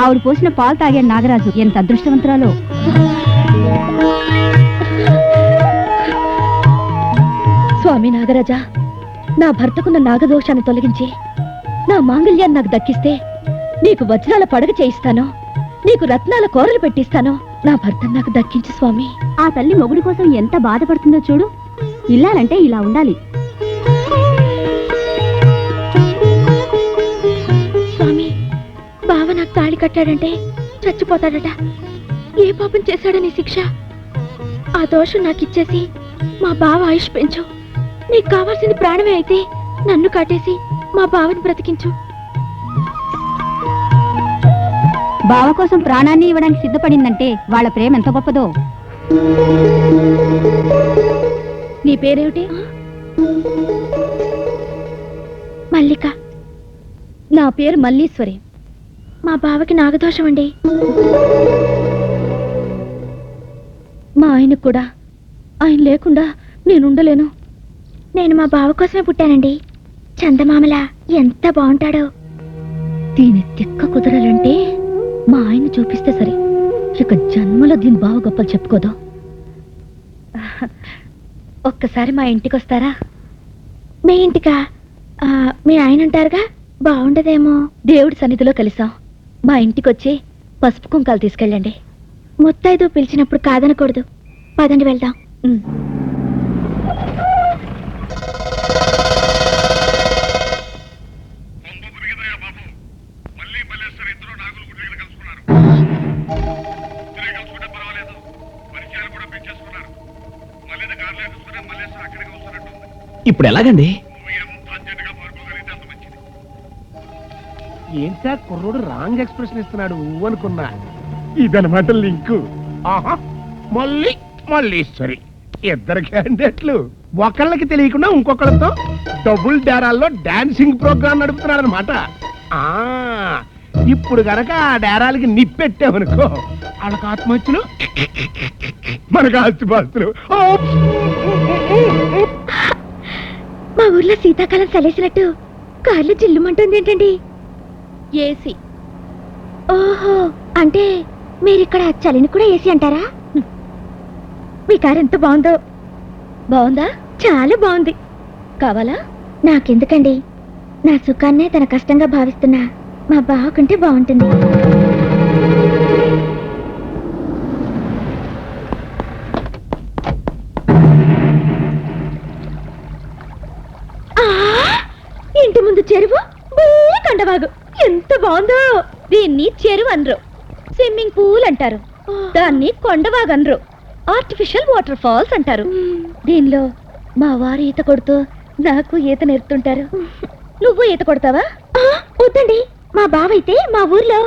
ఆవిడ పోసిన పాలు తాగాడు నాగరాజు. ఎంత అదృష్టవంతురాలో. స్వామి నాగరాజా, నా భర్తకున్న నాగదోషాన్ని తొలగించి నా మాంగళ్యాన్ని నాకు దక్కిస్తే నీకు వజ్రాల పడగ చేయిస్తాను, నీకు రత్నాల కూరలు పెట్టిస్తాను. నా భర్త నాకు దక్కించి స్వామి. ఆ తల్లి మొగుడి కోసం ఎంత బాధపడుతుందో చూడు. ఇల్లాలంటే ఇలా ఉండాలి. స్వామి, బావ నాకు తాళి కట్టాడంటే చచ్చిపోతాడట. ఏ పాపం చేశాడని శిక్ష? ఆ దోషం నాకు ఇచ్చేసి మా బావ ఆయుష్ పెంచు. నీకు కావాల్సింది ప్రాణమే అయితే నన్ను కాటేసి మా బావని బ్రతికించు. బావ కోసం ప్రాణాన్ని ఇవ్వడానికి సిద్ధపడిందంటే వాళ్ళ ప్రేమ ఎంత గొప్పదో. నీ పేరేమిటి? మల్లిక. నా పేరు మల్లీశ్వరి. మా బావకి నాగదోషం అండి. మా ఆయనకు కూడా. ఆయన లేకుండా నేనుండలేను. నేను మా బావ కోసమే పుట్టానండి. చందమామలా ఎంత బాగుంటాడో. దీని తిక్క కుదరాలంటే మా ఆయన చూపిస్తే సరే. ఇక జన్మలో దీని బావ గొప్పలు చెప్పుకోదు. ఒక్కసారి మా ఇంటికి వస్తారా? మీ ఇంటికా? మీ ఆయన ఉంటారుగా, బాగుండదేమో. దేవుడి సన్నిధిలో కలిసాం. మా ఇంటికి వచ్చి పసుపు కుంకాలు తీసుకెళ్ళండి. ముత్తైదు పిలిచినప్పుడు కాదనకూడదు. పదండి వెళ్దాం. ఇప్పుడు ఎలాగండి? ఏంటా కుర్రోడు రాంగ్ ఎక్స్ప్రెషన్ ఇస్తున్నాడు అనుకున్నా. ఇదనమాట లింకు. ఆహా, మళ్ళీ మల్లీశ్వరి ఇద్దరు క్యాండిడేట్లు ఒకళ్ళకి తెలియకుండా ఇంకొకళ్ళతో డబుల్ డేరాల్లో డాన్సింగ్ ప్రోగ్రామ్ నడుపుతున్నాడు అనమాట. ఇప్పుడు గనక ఆ డేరాలకి నిప్పెట్టామనుకో, వాళ్ళకి ఆత్మహత్యలు, మనకు ఆస్తిపాస్తులు. మా ఊర్లో శీతాకాలం చలేసినట్టు కార్లు జిల్లుమంటుంది ఏంటండి? ఏసీ. ఓహో, అంటే మీరిక్కడ చలిని కూడా ఏసీ అంటారా? మీ కారు ఎంత బాగుందో. బాగుందా? చాలా బాగుంది. కావాలా? నాకెందుకండి, నా సుఖాన్నే తన కష్టంగా భావిస్తున్నా మా బావకుంటే బాగుంటుంది. ఇంటి ముందు చెరువు, కండవాగు ఎంత బాగుందో. దీన్ని చెరువు అనరు, స్విమ్మింగ్ పూల్ అంటారు. దాన్ని కొండవాగు అనరు, ఆర్టిఫిషియల్ వాటర్ ఫాల్స్ అంటారు. దీనిలో మా వారు ఈత కొడుతూ నాకు ఈత నేర్పుతుంటారు. నువ్వు ఈత కొడతావా? వద్దండి, మా బావైతే మా ఊర్లో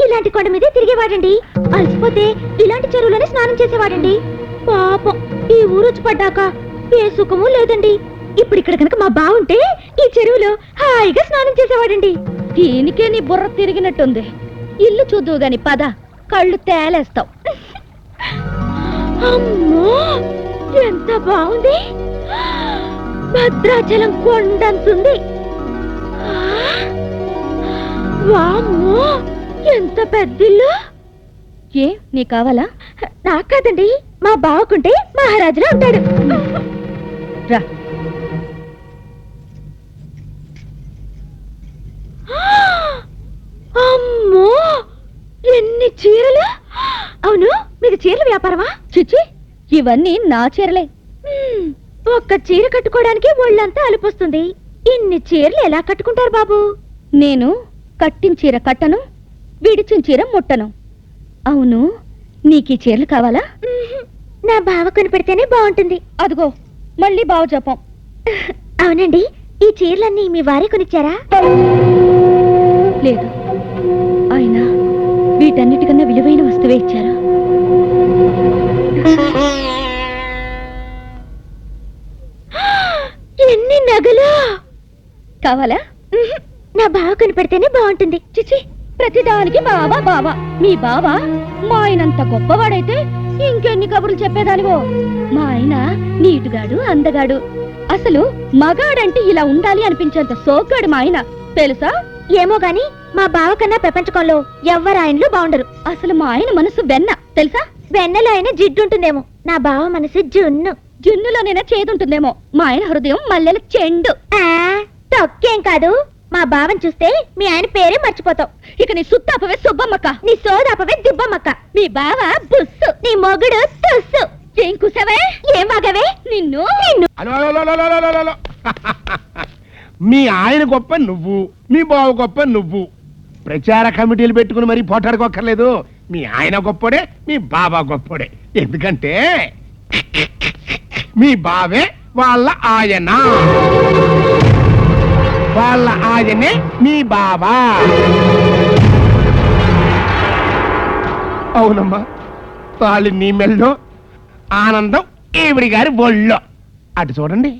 ఇలాంటి కొండ మీదే తిరిగేవాడండి. అలసిపోతే ఇలాంటి చెరువులోనే స్నానం చేసేవాడండి. పాపం ఈ ఊరొచ్చి పడ్డాక ఏ సుఖము లేదండి. ఇప్పుడు ఇక్కడ కనుక మా బావుంటే ఈ చెరువులో హాయిగా స్నానం చేసేవాడండి. దీనికే నీ బుర్ర తిరిగినట్టుంది. ఇల్లు చూద్దువు గాని పద, కళ్ళు తేలేస్తావు. అమ్మో, ఎంత బాగుంది. భద్రాచలం కొండంతుంది. వామ్మో, ఎంత పెద్దిల్లు. ఏ, నీ కావాలా? నాకు కాదండి, మా బావకుంటే మహారాజులో ఉంటాడు. రా. అమ్మో, ఎన్ని చీరలు. అవును, మీకు చీరల వ్యాపారమా? చిచ్చి, ఇవన్నీ నా చీరలే. ఒక్క చీర కట్టుకోవడానికి ఒళ్ళంతా అలుపొస్తుంది. ఇన్ని చీరలు ఎలా కట్టుకుంటారు బాబు? నేను కట్టిన చీర కట్టను, విడిచిన చీర ముట్టను. అవును, నీకీ చీరలు కావాలా? నా బావ కొనిపెడితేనే బాగుంటుంది. అదిగో మళ్ళీ బావ జపం. అవునండి, ఈ చీరలన్నీ మీ వారే కొనిచ్చారా? లేదు, ఆయన వీటన్నిటికన్నా విలువైన వస్తువే ఇచ్చారు. ఎన్ని నగలు కావాలా? నా బావ కనిపెడితేనే బాగుంటుంది. చిచి, ప్రతిదానికి బావా బావా. మీ బావా మా ఆయనంత గొప్పవాడైతే ఇంకెన్ని కబుర్లు చెప్పేదానివో. మా ఆయన నీటుగాడు, అందగాడు. అసలు మగాడంటే ఇలా ఉండాలి అనిపించేంత సోగ్గాడు మా ఆయన, తెలుసా? ఏమో గాని మా బావ కన్నా ప్రపంచకంలో ఎవ్వరు ఆయనలో బాగుండరు. అసలు మా ఆయన మనసు వెన్న తెలుసా? వెన్నలో అయినా జిడ్డు ఉంటుందేమో, నా బావ మనసు జున్ను. జున్నులోనైనా చేదుంటుందేమో, మా ఆయన హృదయం మల్లెల చెండు. తొక్కేం కాదు, మా బావని చూస్తే మీ ఆయన పేరే మర్చిపోతావు. ఇక నీ సుత్తాపవే సుబ్బమ్మక్క, నీ సోదాపవే దిబ్బమ్మక్క, మీ బావ బుస్సు, నీ మొగుడు తుస్సు. ఏం కుసవే, ఏం వాగవే, నిన్ను hello, hello, hello, hello, hello, hello. మీ ఆయన గొప్ప నువ్వు, మీ బావ గొప్ప నువ్వు. ప్రచార కమిటీలు పెట్టుకుని మరీ పోటాడుకోక్కర్లేదు. మీ ఆయన గొప్పోడే, మీ బాబా గొప్పోడే. ఎందుకంటే మీ బావే వాళ్ళ ఆయన, వాళ్ళ ఆయనే మీ బాబా. అవునమ్మా, వాళ్ళు నీ మెల్లో, ఆనందం ఈవిడి గారి ఒళ్ళో. అటు చూడండి.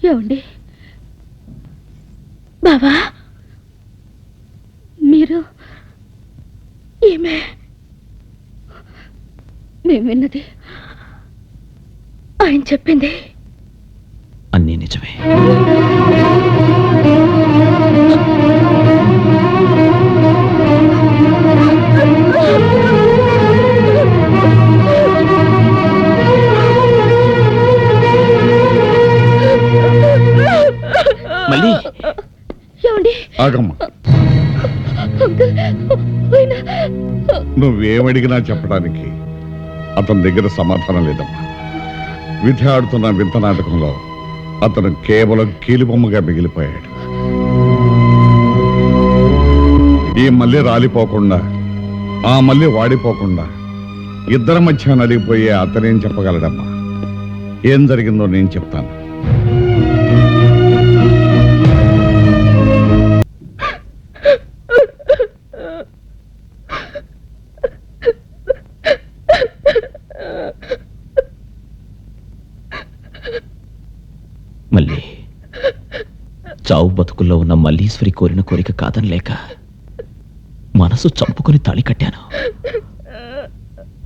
ఏమండి బావా, మీరు ఏమే మేము విన్నది ఆయన చెప్పింది అన్నీ నిజమే. మళ్ళీ ఏమండి ఆగమ్మా, ఆయన నువ్వేమడిగినా చెప్పడానికి అతని దగ్గర సమాధానం లేదమ్మా. విధి ఆడుతున్న వింత నాటకంలో అతను కేవలం కీలుబొమ్మగా మిగిలిపోయాడు. ఈ మళ్ళీ రాలిపోకుండా, ఆ మళ్ళీ వాడిపోకుండా ఇద్దరి మధ్య నలిగిపోయే అతనేం చెప్పగలడమ్మా? ఏం జరిగిందో నేను చెప్తాను. మళ్ళీ చావు బతుకుల్లో ఉన్న మల్లీశ్వరి కోరిన కోరిక కాదనలేక మనసు చంపుకొని తాళి కట్టాను.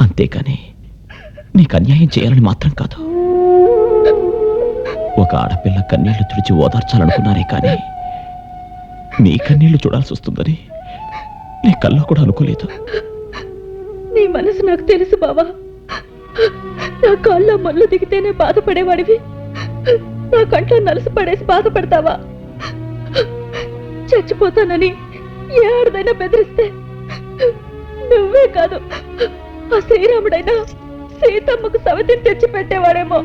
అంతేకాని నీకు అన్యాయం చేయాలని మాత్రం కాదు. ఒక ఆడపిల్ల కన్నీళ్లు తుడిచి ఓదార్చాలనుకున్నానే కానీ నీ కన్నీళ్లు చూడాల్సి వస్తుందని నీ కల్లో కూడా అనుకోలేదు. నీ మనసు నాకు తెలుసు బావా. నా కాళ్ళలో మళ్ళు దిగితేనే బాధపడేవాడివి, నా కంట్లో నలుసు పడేసి బాధపడతావా? చచ్చిపోతానని ఏ ఆడదైనా బెదిరిస్తే నువ్వే కాదు, ఆ శ్రీరాముడైనా సీతమ్మకు సవతిని తెచ్చి పెట్టేవాడేమో.